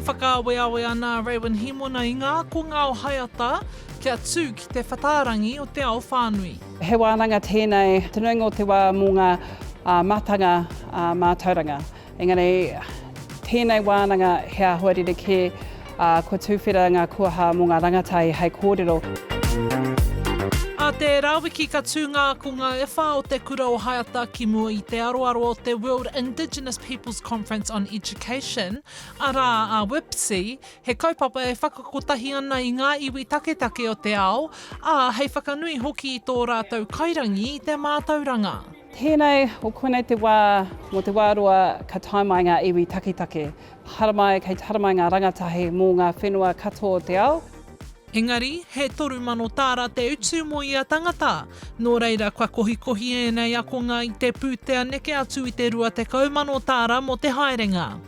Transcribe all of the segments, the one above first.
whakaaweawe ana Raven Himona I ngā ākonga o Haeata kia tū ki te whatarangi o te ao whānui. He wānanga tēnei, te nui ngō te wā mō ngā mātanga mātauranga. Engari, tēnei wānanga he ahurea ke ko tūwhera ngā kuaha mō ngā rangatahi hei kōrero. A te rawiki ka tū ngā ākonga e whā o te kura o Haeata ki mua I te aroaro o te World Indigenous Peoples Conference on Education, ara a WIPCE, he kaupapa e whakakotahi ana I ngā iwi taketake o te ao, a hei whakanui hoki I tō rātou kairangi I te mātauranga. Tēnei, o konei te wā, mo te wāroa ka taimai ngā iwi taketake. Haramai, kei haramai ngā rangatahi mō ngā whenua katoa o te ao. Engari, he toru mano tāra te utu mo I a tangata. Nō reira, kua kohi ēnei akonga I te pūtea neke atu I te rua te kaumano tāra mo te haerenga.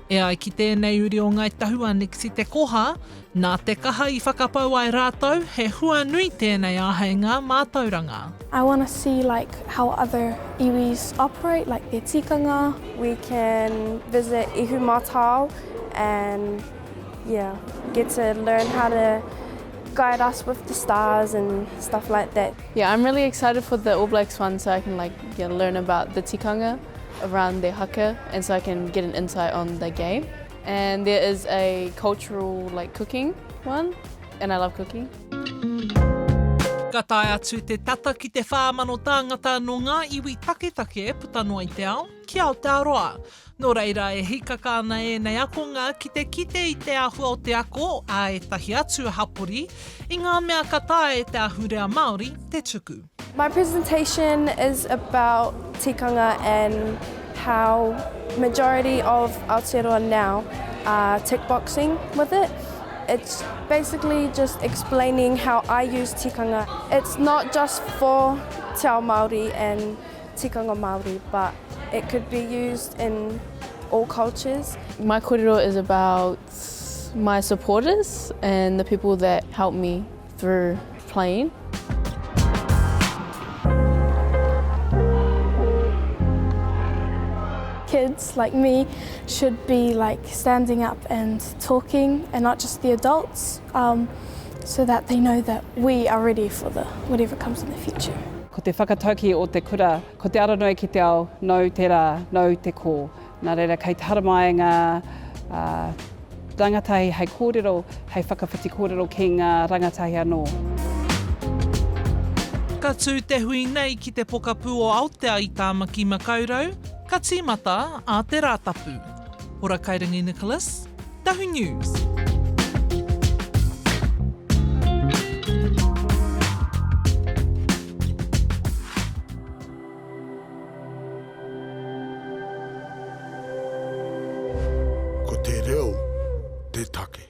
E ai ki tēnei uri o Ngāi Tahu a Nixie Te Koha, nā te kaha I whakapau ai rātou, he hua nui tēnei āheinga mātauranga. I want to see like how other iwis operate, like their tikanga. We can visit ihu mātau and get to learn how to guide us with the stars and stuff like that. Yeah, I'm really excited for the All Blacks one so I can learn about the tikanga around their haka and so I can get an insight on the game. And there is a cultural cooking one and I love cooking. Ka tae atu te tata ki te whāmano tāngata no ngā iwi taketake puta noa I te ao, ki Aotearoa. Nō reira e hīkaka ana ēnei akonga ki te kite I te ahua o te ako a ētahi atu hapori I ngā mea ka tae te ahurea Māori, te tuku. My presentation is about tikanga and how majority of Aotearoa now are tickboxing with it. It's basically just explaining how I use tikanga. It's not just for te ao Māori and tikanga Māori, but it could be used in all cultures. My kōrero is about my supporters and the people that help me through playing. Kids like me should be standing up and talking and not just the adults, so that they know that we are ready for whatever comes in the future. Ko te whakatauki o te kura, ko te aranoi ki te ao, nau te rā, nau te kō. Nā reira, kei te haramai ngā rangatahi hei kōrero, hei whakawhiti kōrero ki ngā rangatahi anō. Ka tū te hui nei ki te pokapū o Aotea I tā maki makaurau, ka tīmata a te rātapu. Ora Kairangi Nicholas, Tahu News. Ko te reo, te take.